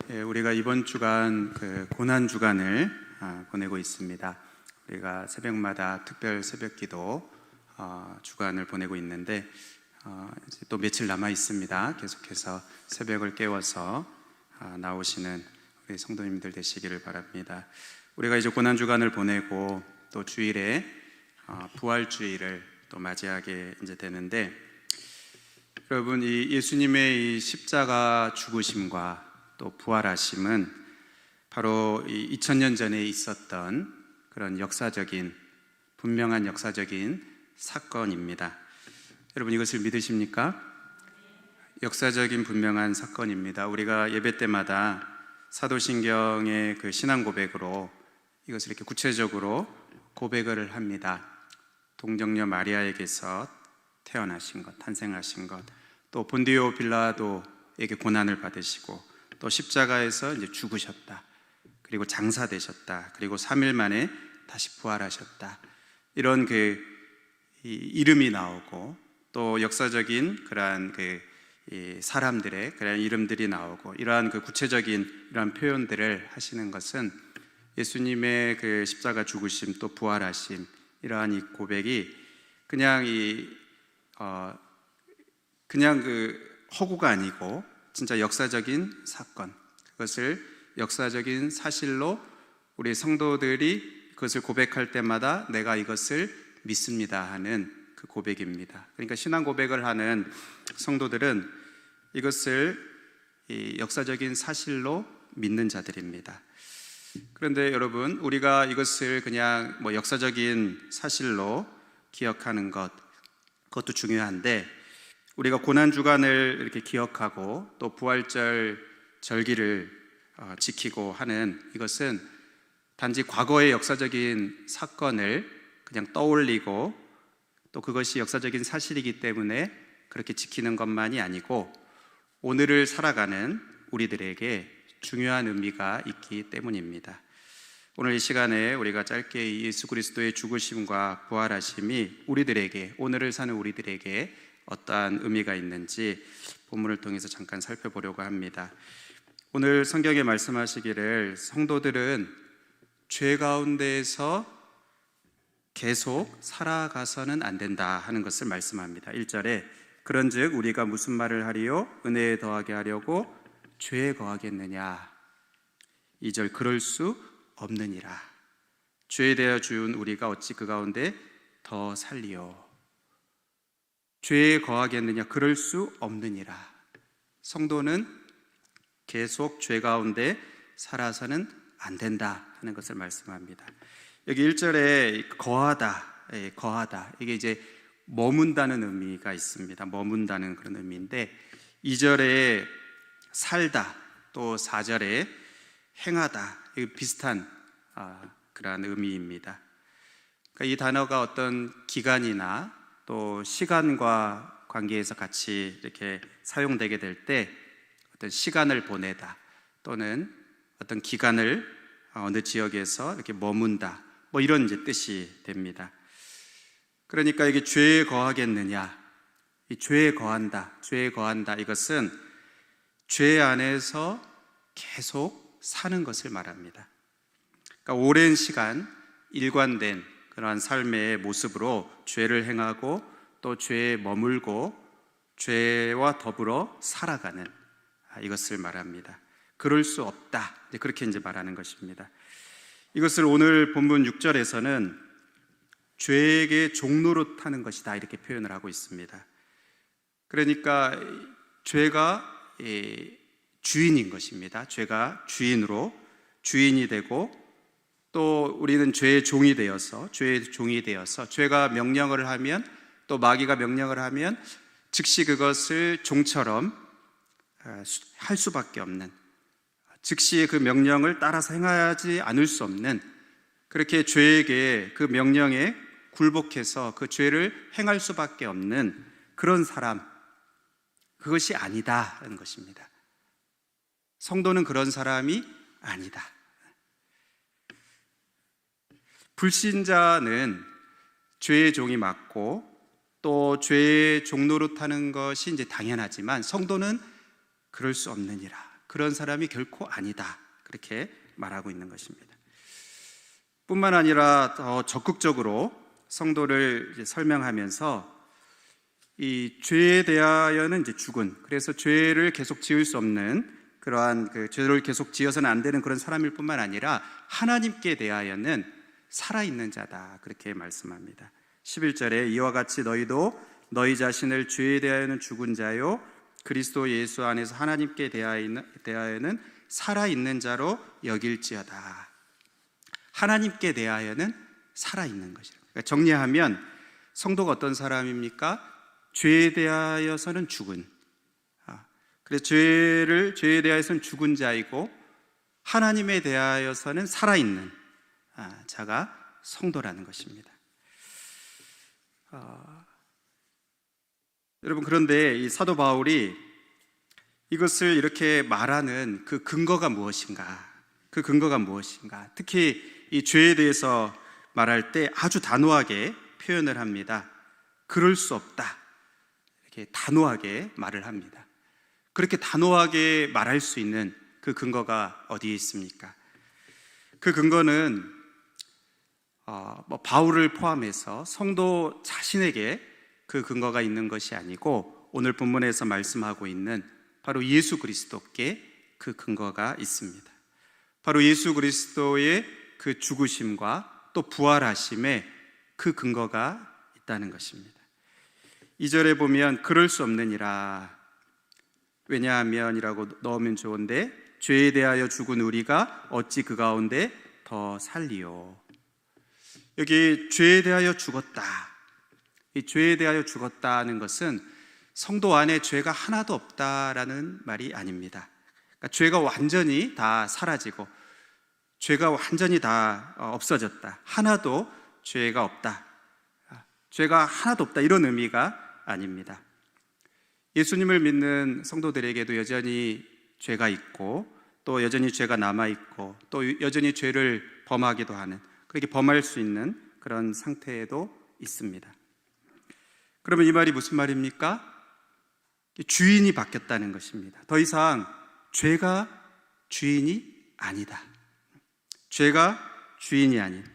우리가 이번 주간 고난 주간을 보내고 있습니다. 우리가 새벽마다 특별 새벽기도 주간을 보내고 있는데 이제 또 며칠 남아 있습니다. 계속해서 새벽을 깨워서 나오시는 우리 성도님들 되시기를 바랍니다. 우리가 이제 고난 주간을 보내고 또 주일에 부활주일을 또 맞이하게 이제 되는데, 여러분, 이 예수님의 이 십자가 죽으심과 또 부활하심은 바로 이 2000년 전에 있었던 그런 분명한 역사적인 사건입니다. 여러분, 이것을 믿으십니까? 역사적인 분명한 사건입니다. 우리가 예배 때마다 사도신경의 그 신앙 고백으로 이것을 이렇게 구체적으로 고백을 합니다. 동정녀 마리아에게서 태어나신 것, 탄생하신 것, 또 본디오 빌라도에게 고난을 받으시고 또 십자가에서 이제 죽으셨다, 그리고 장사되셨다, 그리고 3일 만에 다시 부활하셨다, 이런 이름이 나오고, 또 역사적인 그러한 사람들의 그런 이름들이 나오고, 이러한 구체적인 이러한 표현들을 하시는 것은 예수님의 십자가 죽으심 또 부활하심, 이러한 이 고백이 그냥 허구가 아니고 진짜 역사적인 사건, 그것을 역사적인 사실로 우리 성도들이 그것을 고백할 때마다 내가 이것을 믿습니다 하는 그 고백입니다. 그러니까 신앙 고백을 하는 성도들은 이것을 역사적인 사실로 믿는 자들입니다. 그런데 여러분, 우리가 이것을 그냥 역사적인 사실로 기억하는 그것도 중요한데, 우리가 고난주간을 이렇게 기억하고 또 부활절 절기를 지키고 하는 이것은 단지 과거의 역사적인 사건을 그냥 떠올리고 또 그것이 역사적인 사실이기 때문에 그렇게 지키는 것만이 아니고, 오늘을 살아가는 우리들에게 중요한 의미가 있기 때문입니다. 오늘 이 시간에 우리가 짧게 예수 그리스도의 죽으심과 부활하심이 오늘을 사는 우리들에게 어떠한 의미가 있는지 본문을 통해서 잠깐 살펴보려고 합니다. 오늘 성경에 말씀하시기를 성도들은 죄 가운데에서 계속 살아가서는 안 된다 하는 것을 말씀합니다. 1절에 그런즉 우리가 무슨 말을 하리요? 은혜에 더하게 하려고 죄에 거하겠느냐? 2절 그럴 수 없느니라. 죄에 대하여 주운 우리가 어찌 그 가운데 더 살리요? 죄에 거하겠느냐? 그럴 수 없느니라. 성도는 계속 죄 가운데 살아서는 안 된다 하는 것을 말씀합니다. 여기 1절에 거하다, 이게 이제 머문다는 의미가 있습니다. 머문다는 그런 의미인데, 2절에 살다, 또 4절에 행하다, 이게 비슷한 그러한 의미입니다. 그러니까 이 단어가 어떤 기간이나 또 시간과 관계에서 같이 이렇게 사용되게 될 때 어떤 시간을 보내다, 또는 어떤 기간을 어느 지역에서 이렇게 머문다, 이런 이제 뜻이 됩니다. 그러니까 이게 죄에 거하겠느냐, 이 죄에 거한다, 이것은 죄 안에서 계속 사는 것을 말합니다. 그러니까 오랜 시간 일관된 그러한 삶의 모습으로 죄를 행하고 또 죄에 머물고 죄와 더불어 살아가는 이것을 말합니다. 그럴 수 없다, 그렇게 이제 말하는 것입니다. 이것을 오늘 본문 6절에서는 죄에게 종노릇하는 것이다, 이렇게 표현을 하고 있습니다. 그러니까 죄가 주인인 것입니다. 죄가 주인이 되고, 또 우리는 죄의 종이 되어서 죄가 명령을 하면, 또 마귀가 명령을 하면 즉시 그것을 종처럼 할 수밖에 없는, 즉시 그 명령을 따라서 행하지 않을 수 없는, 그렇게 죄에게 그 명령에 굴복해서 그 죄를 행할 수밖에 없는 그런 사람, 그것이 아니다라는 것입니다. 성도는 그런 사람이 아니다. 불신자는 죄의 종이 맞고 또 죄의 종노릇하는 것이 이제 당연하지만, 성도는 그럴 수 없느니라. 그런 사람이 결코 아니다. 그렇게 말하고 있는 것입니다. 뿐만 아니라 더 적극적으로 성도를 이제 설명하면서 이 죄에 대하여는 이제 죽은, 그래서 죄를 계속 지을 수 없는 그러한 그 죄를 계속 지어서는 안 되는 그런 사람일 뿐만 아니라 하나님께 대하여는 살아있는 자다. 그렇게 말씀합니다. 11절에 이와 같이 너희도 너희 자신을 죄에 대하여는 죽은 자요 그리스도 예수 안에서 하나님께 대하여는 살아있는 자로 여길지어다. 하나님께 대하여는 살아있는 것이다. 그러니까 정리하면 성도가 어떤 사람입니까? 죄에 대하여서는 죽은, 그래서 죄에 대하여서는 죽은 자이고 하나님에 대하여서는 살아있는 자가 성도라는 것입니다. 여러분, 그런데 이 사도 바울이 이것을 이렇게 말하는 그 근거가 무엇인가? 그 근거가 무엇인가? 특히 이 죄에 대해서 말할 때 아주 단호하게 표현을 합니다. 그럴 수 없다. 이렇게 단호하게 말을 합니다. 그렇게 단호하게 말할 수 있는 그 근거가 어디에 있습니까? 그 근거는 바울을 포함해서 성도 자신에게 그 근거가 있는 것이 아니고 오늘 본문에서 말씀하고 있는 바로 예수 그리스도께 그 근거가 있습니다. 바로 예수 그리스도의 그 죽으심과 또 부활하심에 그 근거가 있다는 것입니다. 2절에 보면 그럴 수 없느니라. 왜냐하면이라고 넣으면 좋은데 죄에 대하여 죽은 우리가 어찌 그 가운데 더 살리요. 여기 죄에 대하여 죽었다. 이 죄에 대하여 죽었다는 것은 성도 안에 죄가 하나도 없다라는 말이 아닙니다. 그러니까 죄가 완전히 다 사라지고 죄가 완전히 다 없어졌다. 하나도 죄가 없다. 죄가 하나도 없다. 이런 의미가 아닙니다. 예수님을 믿는 성도들에게도 여전히 죄가 있고 또 여전히 죄가 남아있고 또 여전히 죄를 범하기도 하는, 그렇게 범할 수 있는 그런 상태에도 있습니다. 그러면 이 말이 무슨 말입니까? 주인이 바뀌었다는 것입니다. 더 이상 죄가 주인이 아니다. 죄가 주인이 아닌,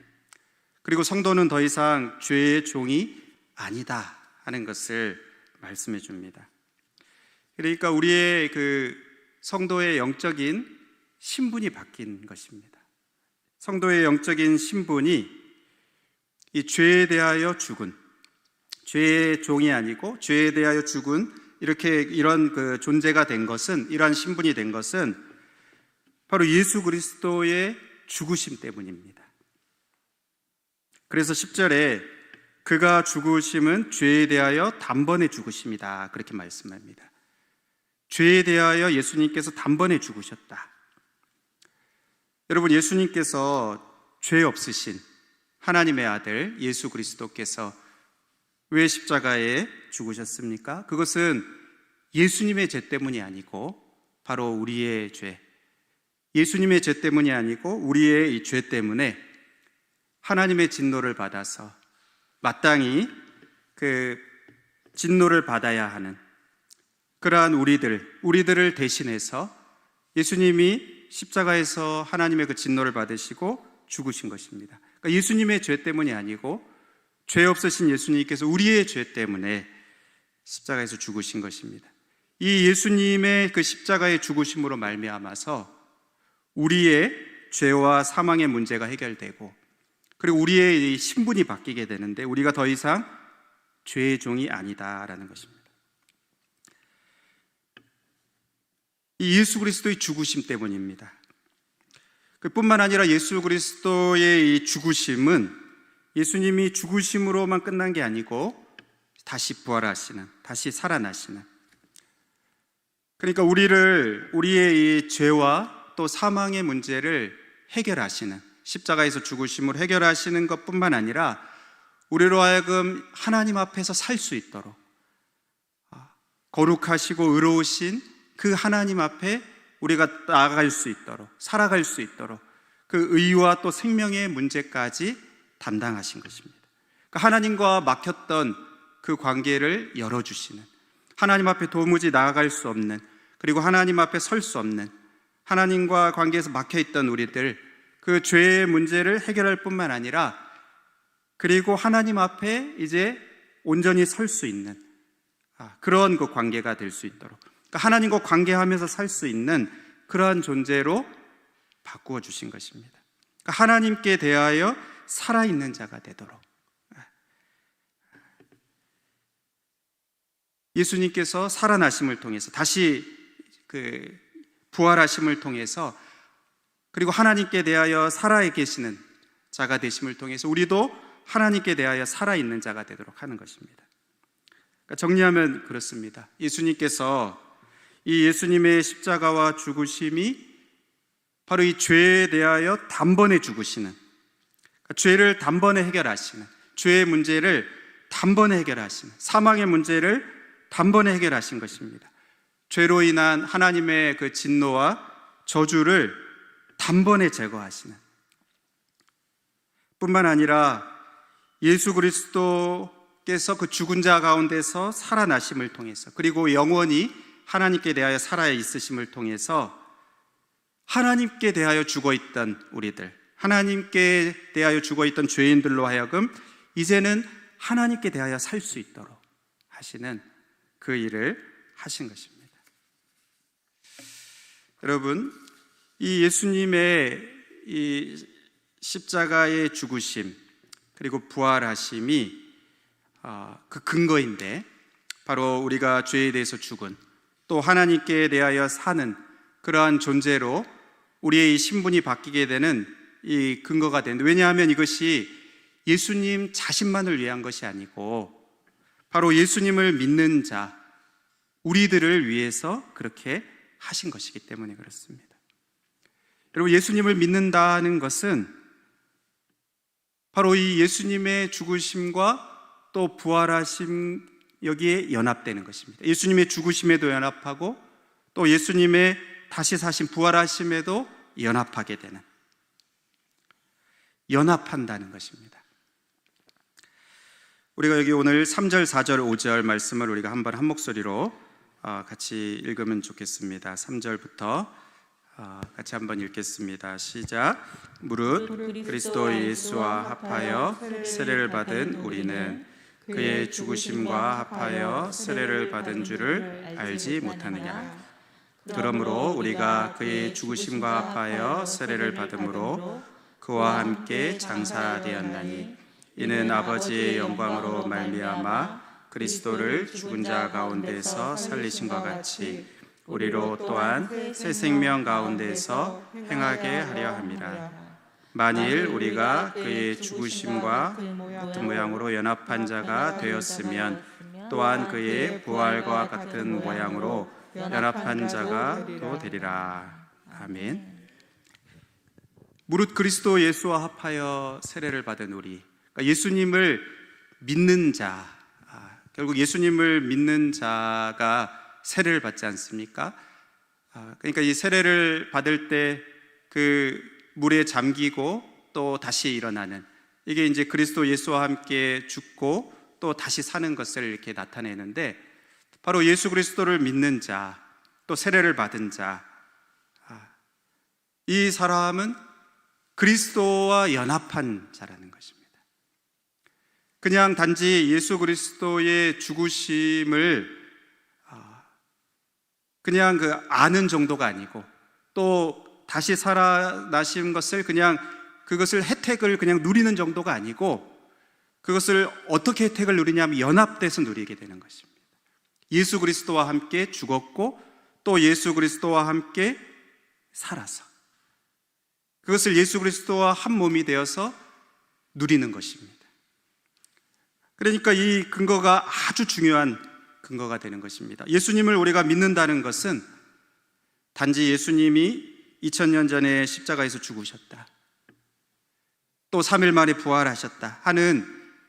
그리고 성도는 더 이상 죄의 종이 아니다 하는 것을 말씀해 줍니다. 그러니까 우리의 그 성도의 영적인 신분이 바뀐 것입니다. 성도의 영적인 신분이 이 죄에 대하여 죽은, 죄의 종이 아니고 죄에 대하여 죽은 이런 그 존재가 된 것은, 이러한 신분이 된 것은 바로 예수 그리스도의 죽으심 때문입니다. 그래서 10절에 그가 죽으심은 죄에 대하여 단번에 죽으심이다. 그렇게 말씀합니다. 죄에 대하여 예수님께서 단번에 죽으셨다. 여러분, 예수님께서 죄 없으신 하나님의 아들 예수 그리스도께서 왜 십자가에 죽으셨습니까? 그것은 예수님의 죄 때문이 아니고 바로 우리의 죄, 예수님의 죄 때문이 아니고 우리의 이 죄 때문에 하나님의 진노를 받아서 마땅히 그 진노를 받아야 하는 그러한 우리들을 대신해서 예수님이 십자가에서 하나님의 그 진노를 받으시고 죽으신 것입니다. 그러니까 예수님의 죄 때문이 아니고 죄 없으신 예수님께서 우리의 죄 때문에 십자가에서 죽으신 것입니다. 이 예수님의 그 십자가의 죽으심으로 말미암아서 우리의 죄와 사망의 문제가 해결되고, 그리고 우리의 신분이 바뀌게 되는데 우리가 더 이상 죄의 종이 아니다라는 것입니다. 이 예수 그리스도의 죽으심 때문입니다. 그뿐만 아니라 예수 그리스도의 이 죽으심은 예수님이 죽으심으로만 끝난 게 아니고 다시 부활하시는, 다시 살아나시는, 그러니까 우리의 이 죄와 또 사망의 문제를 해결하시는, 십자가에서 죽으심으로 해결하시는 것뿐만 아니라 우리로 하여금 하나님 앞에서 살 수 있도록 거룩하시고 의로우신 그 하나님 앞에 우리가 나아갈 수 있도록, 살아갈 수 있도록 그 의와 또 생명의 문제까지 담당하신 것입니다. 그러니까 하나님과 막혔던 그 관계를 열어주시는, 하나님 앞에 도무지 나아갈 수 없는, 그리고 하나님 앞에 설 수 없는 하나님과 관계에서 막혀있던 우리들, 그 죄의 문제를 해결할 뿐만 아니라 그리고 하나님 앞에 이제 온전히 설 수 있는 그런 그 관계가 될 수 있도록, 그러니까 하나님과 관계하면서 살 수 있는 그러한 존재로 바꾸어 주신 것입니다. 그러니까 하나님께 대하여 살아있는 자가 되도록 예수님께서 살아나심을 통해서, 다시 그 부활하심을 통해서, 그리고 하나님께 대하여 살아계시는 자가 되심을 통해서 우리도 하나님께 대하여 살아있는 자가 되도록 하는 것입니다. 그러니까 정리하면 그렇습니다. 예수님께서 이 예수님의 십자가와 죽으심이 바로 이 죄에 대하여 단번에 죽으시는, 그러니까 죄를 단번에 해결하시는, 죄의 문제를 단번에 해결하시는, 사망의 문제를 단번에 해결하신 것입니다. 죄로 인한 하나님의 그 진노와 저주를 단번에 제거하시는, 뿐만 아니라 예수 그리스도께서 그 죽은 자 가운데서 살아나심을 통해서, 그리고 영원히 하나님께 대하여 살아 있으심을 통해서 하나님께 대하여 죽어있던 우리들, 하나님께 대하여 죽어있던 죄인들로 하여금 이제는 하나님께 대하여 살 수 있도록 하시는 그 일을 하신 것입니다. 여러분, 이 예수님의 이 십자가의 죽으심 그리고 부활하심이 그 근거인데, 바로 우리가 죄에 대해서 죽은, 또 하나님께 대하여 사는 그러한 존재로 우리의 이 신분이 바뀌게 되는 이 근거가 되는데, 왜냐하면 이것이 예수님 자신만을 위한 것이 아니고 바로 예수님을 믿는 자, 우리들을 위해서 그렇게 하신 것이기 때문에 그렇습니다. 여러분, 예수님을 믿는다는 것은 바로 이 예수님의 죽으심과 또 부활하심, 여기에 연합되는 것입니다. 예수님의 죽으심에도 연합하고 또 예수님의 다시 사신 부활하심에도 연합하게 되는, 연합한다는 것입니다. 우리가 여기 오늘 3절, 4절, 5절 말씀을 우리가 한번 한 목소리로 같이 읽으면 좋겠습니다. 3절부터 같이 한번 읽겠습니다. 시작. 무릇 그리스도 예수와 합하여 세례를 받은 우리는 그의 죽으심과 합하여 세례를 받은 줄을 알지 못하느냐. 그러므로 우리가 그의 죽으심과 합하여 세례를 받음으로 그와 함께 장사되었나니, 이는 아버지의 영광으로 말미암아 그리스도를 죽은 자 가운데서 살리심과 같이 우리로 또한 새 생명 가운데서 행하게 하려 함이라. 만일 우리가 그의 죽으심과 같은 모양으로 연합한 자가 되었으면 또한 그의 부활과 같은 모양으로 연합한 자가 또 되리라. 아멘. 무릇 그리스도 예수와 합하여 세례를 받은 우리, 그러니까 예수님을 믿는 자, 결국 예수님을 믿는 자가 세례를 받지 않습니까? 그러니까 이 세례를 받을 때 그 물에 잠기고 또 다시 일어나는, 이게 이제 그리스도 예수와 함께 죽고 또 다시 사는 것을 이렇게 나타내는데, 바로 예수 그리스도를 믿는 자, 또 세례를 받은 자, 이 사람은 그리스도와 연합한 자라는 것입니다. 그냥 단지 예수 그리스도의 죽으심을 그냥 그 아는 정도가 아니고, 또 다시 살아나신 것을 그냥 그것을 혜택을 그냥 누리는 정도가 아니고, 그것을 어떻게 혜택을 누리냐면 연합돼서 누리게 되는 것입니다. 예수 그리스도와 함께 죽었고 또 예수 그리스도와 함께 살아서 그것을 예수 그리스도와 한 몸이 되어서 누리는 것입니다. 그러니까 이 근거가 아주 중요한 근거가 되는 것입니다. 예수님을 우리가 믿는다는 것은 단지 예수님이 2000년 전에 십자가에서 죽으셨다, 또 3일 만에 부활하셨다 하는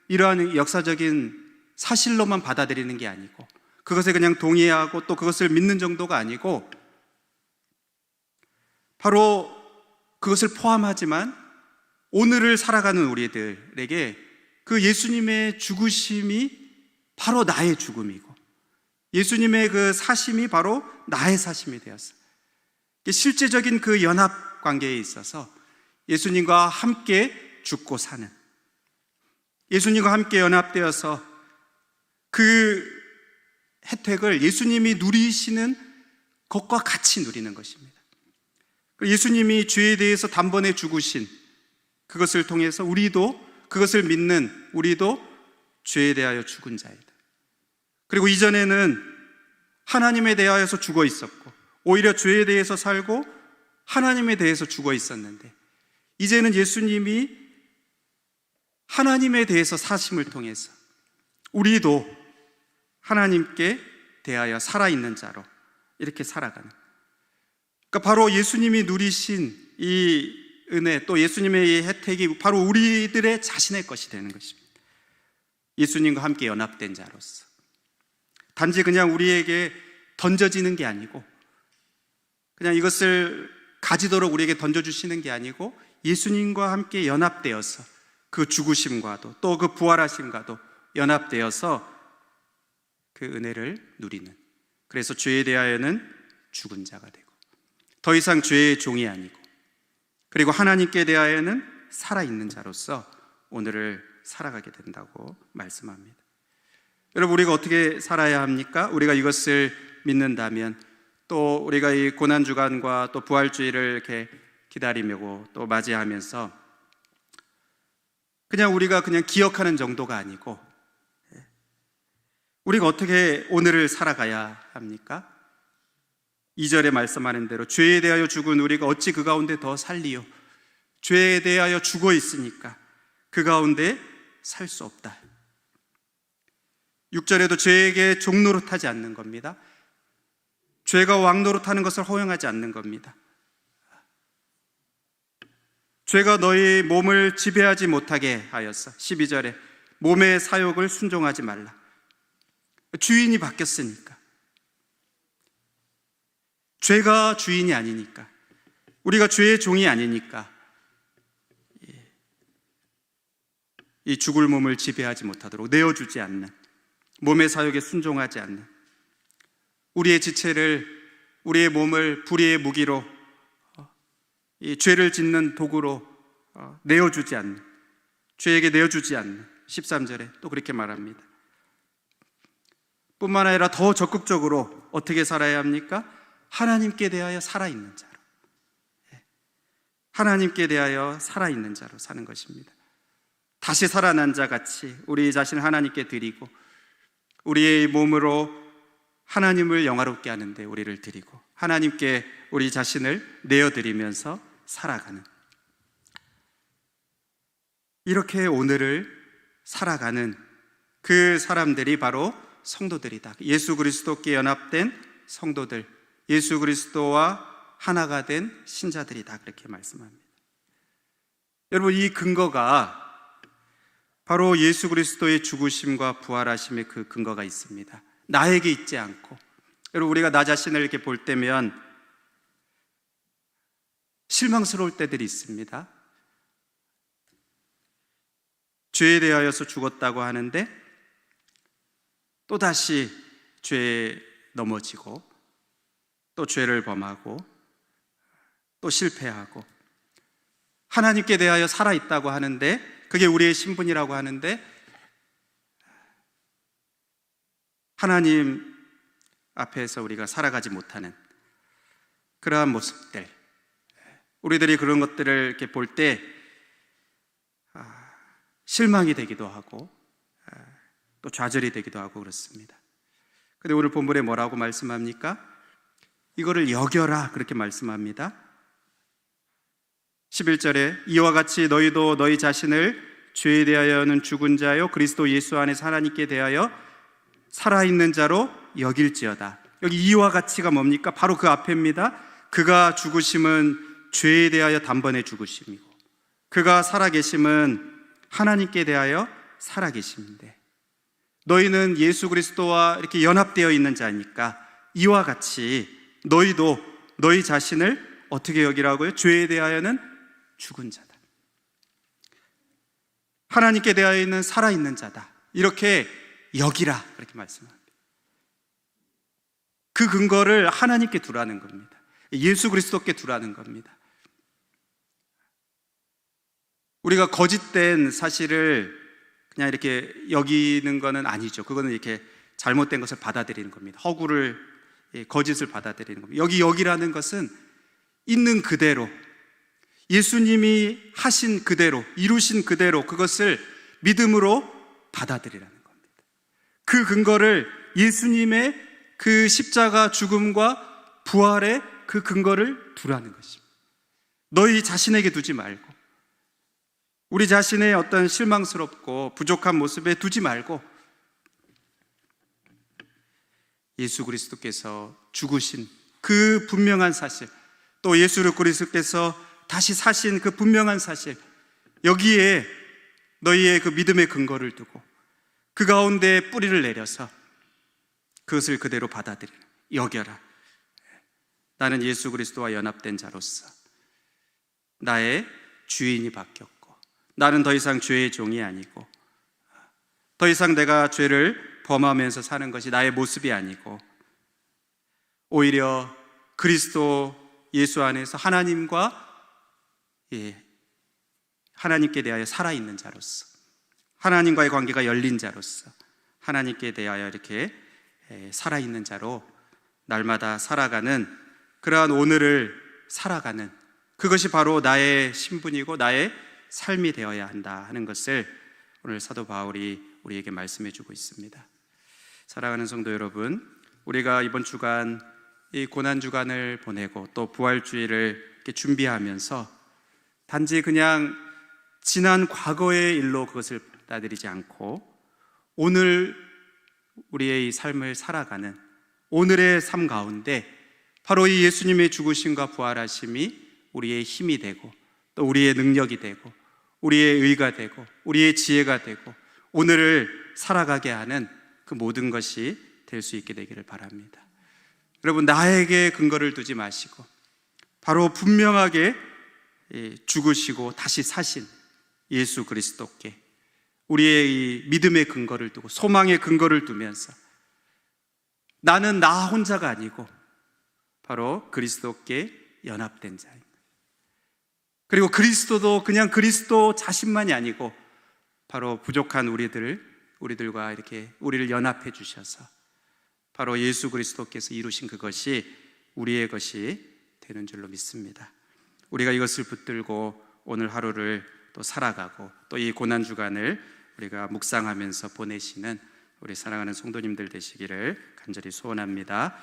이러한 역사적인 사실로만 받아들이는 게 아니고, 그것에 그냥 동의하고 또 그것을 믿는 정도가 아니고, 바로 그것을 포함하지만 오늘을 살아가는 우리들에게 그 예수님의 죽으심이 바로 나의 죽음이고, 예수님의 그 사심이 바로 나의 사심이 되었어요. 실제적인 그 연합 관계에 있어서 예수님과 함께 죽고 사는, 예수님과 함께 연합되어서 그 혜택을 예수님이 누리시는 것과 같이 누리는 것입니다. 예수님이 죄에 대해서 단번에 죽으신 그것을 통해서 우리도, 그것을 믿는 우리도 죄에 대하여 죽은 자이다. 그리고 이전에는 하나님에 대하여서 죽어 있었고, 오히려 죄에 대해서 살고 하나님에 대해서 죽어 있었는데, 이제는 예수님이 하나님에 대해서 사심을 통해서 우리도 하나님께 대하여 살아있는 자로 이렇게 살아가는, 그러니까 바로 예수님이 누리신 이 은혜, 또 예수님의 이 혜택이 바로 우리들의 자신의 것이 되는 것입니다. 예수님과 함께 연합된 자로서 단지 그냥 우리에게 던져지는 게 아니고, 그냥 이것을 가지도록 우리에게 던져주시는 게 아니고, 예수님과 함께 연합되어서 그 죽으심과도 또 그 부활하심과도 연합되어서 그 은혜를 누리는, 그래서 죄에 대하여는 죽은 자가 되고 더 이상 죄의 종이 아니고, 그리고 하나님께 대하여는 살아있는 자로서 오늘을 살아가게 된다고 말씀합니다. 여러분, 우리가 어떻게 살아야 합니까? 우리가 이것을 믿는다면, 또 우리가 이 고난주간과 또 부활주의를 이렇게 기다리며 또 맞이하면서 그냥 우리가 그냥 기억하는 정도가 아니고, 우리가 어떻게 오늘을 살아가야 합니까? 2절에 말씀하는 대로 죄에 대하여 죽은 우리가 어찌 그 가운데 더 살리요? 죄에 대하여 죽어 있으니까 그 가운데 살 수 없다. 6절에도 죄에게 종노릇하지 않는 겁니다. 죄가 왕노릇하는 것을 허용하지 않는 겁니다. 죄가 너희 몸을 지배하지 못하게 하였어. 12절에 몸의 사욕을 순종하지 말라. 주인이 바뀌었으니까, 죄가 주인이 아니니까, 우리가 죄의 종이 아니니까 이 죽을 몸을 지배하지 못하도록 내어주지 않는, 몸의 사욕에 순종하지 않는, 우리의 지체를, 우리의 몸을 불의의 무기로, 이 죄를 짓는 도구로 내어주지 않는, 죄에게 내어주지 않는, 13절에 또 그렇게 말합니다. 뿐만 아니라 더 적극적으로 어떻게 살아야 합니까? 하나님께 대하여 살아있는 자로, 하나님께 대하여 살아있는 자로 사는 것입니다. 다시 살아난 자 같이 우리 자신을 하나님께 드리고, 우리의 몸으로 하나님을 영화롭게 하는데 우리를 드리고, 하나님께 우리 자신을 내어드리면서 살아가는, 이렇게 오늘을 살아가는 그 사람들이 바로 성도들이다. 예수 그리스도께 연합된 성도들, 예수 그리스도와 하나가 된 신자들이다, 그렇게 말씀합니다. 여러분, 이 근거가 바로 예수 그리스도의 죽으심과 부활하심의 그 근거가 있습니다. 나에게 있지 않고, 여러분, 우리가 나 자신을 이렇게 볼 때면 실망스러울 때들이 있습니다. 죄에 대하여서 죽었다고 하는데 또다시 죄에 넘어지고, 또 죄를 범하고, 또 실패하고, 하나님께 대하여 살아있다고 하는데 그게 우리의 신분이라고 하는데 하나님 앞에서 우리가 살아가지 못하는 그러한 모습들, 우리들이 그런 것들을 이렇게 볼 때 실망이 되기도 하고 또 좌절이 되기도 하고 그렇습니다. 근데 오늘 본문에 뭐라고 말씀합니까? 이거를 여겨라, 그렇게 말씀합니다. 11절에 이와 같이 너희도 너희 자신을 죄에 대하여는 죽은 자요 그리스도 예수 안에서 하나님께 대하여 살아있는 자로 여길지어다. 여기 이와 같이가 뭡니까? 바로 그 앞에입니다. 그가 죽으심은 죄에 대하여 단번에 죽으심이고, 그가 살아계심은 하나님께 대하여 살아계심인데, 너희는 예수 그리스도와 이렇게 연합되어 있는 자니까 이와 같이 너희도 너희 자신을 어떻게 여기라고요? 죄에 대하여는 죽은 자다, 하나님께 대하여는 살아있는 자다, 이렇게 여기라, 그렇게 말씀합니다. 그 근거를 하나님께 두라는 겁니다. 예수 그리스도께 두라는 겁니다. 우리가 거짓된 사실을 그냥 이렇게 여기는 것은 아니죠. 그거는 이렇게 잘못된 것을 받아들이는 겁니다. 허구를, 거짓을 받아들이는 겁니다. 여기라는 것은 있는 그대로, 예수님이 하신 그대로, 이루신 그대로 그것을 믿음으로 받아들이라는 겁니다. 그 근거를, 예수님의 그 십자가 죽음과 부활의 그 근거를 두라는 것입니다. 너희 자신에게 두지 말고, 우리 자신의 어떤 실망스럽고 부족한 모습에 두지 말고, 예수 그리스도께서 죽으신 그 분명한 사실, 또 예수 그리스도께서 다시 사신 그 분명한 사실, 여기에 너희의 그 믿음의 근거를 두고 그 가운데 뿌리를 내려서 그것을 그대로 받아들이라. 여겨라. 나는 예수 그리스도와 연합된 자로서 나의 주인이 바뀌었고, 나는 더 이상 죄의 종이 아니고, 더 이상 내가 죄를 범하면서 사는 것이 나의 모습이 아니고, 오히려 그리스도 예수 안에서 하나님과 하나님께 대하여 살아있는 자로서, 하나님과의 관계가 열린 자로서 하나님께 대하여 이렇게 살아있는 자로 날마다 살아가는, 그러한 오늘을 살아가는, 그것이 바로 나의 신분이고 나의 삶이 되어야 한다 하는 것을 오늘 사도 바울이 우리에게 말씀해 주고 있습니다. 사랑하는 성도 여러분, 우리가 이번 주간 이 고난주간을 보내고 또 부활주의를 이렇게 준비하면서 단지 그냥 지난 과거의 일로 그것을 받아들이지 않고 오늘 우리의 이 삶을 살아가는 오늘의 삶 가운데 바로 이 예수님의 죽으심과 부활하심이 우리의 힘이 되고, 또 우리의 능력이 되고, 우리의 의가 되고, 우리의 지혜가 되고, 오늘을 살아가게 하는 그 모든 것이 될 수 있게 되기를 바랍니다. 여러분, 나에게 근거를 두지 마시고 바로 분명하게 죽으시고 다시 사신 예수 그리스도께 우리의 이 믿음의 근거를 두고, 소망의 근거를 두면서 나는 나 혼자가 아니고 바로 그리스도께 연합된 자입니다. 그리고 그리스도도 그냥 그리스도 자신만이 아니고 바로 부족한 우리들과 이렇게 우리를 연합해 주셔서 바로 예수 그리스도께서 이루신 그것이 우리의 것이 되는 줄로 믿습니다. 우리가 이것을 붙들고 오늘 하루를 또 살아가고 또 이 고난주간을 우리가 묵상하면서 보내시는 우리 사랑하는 성도님들 되시기를 간절히 소원합니다.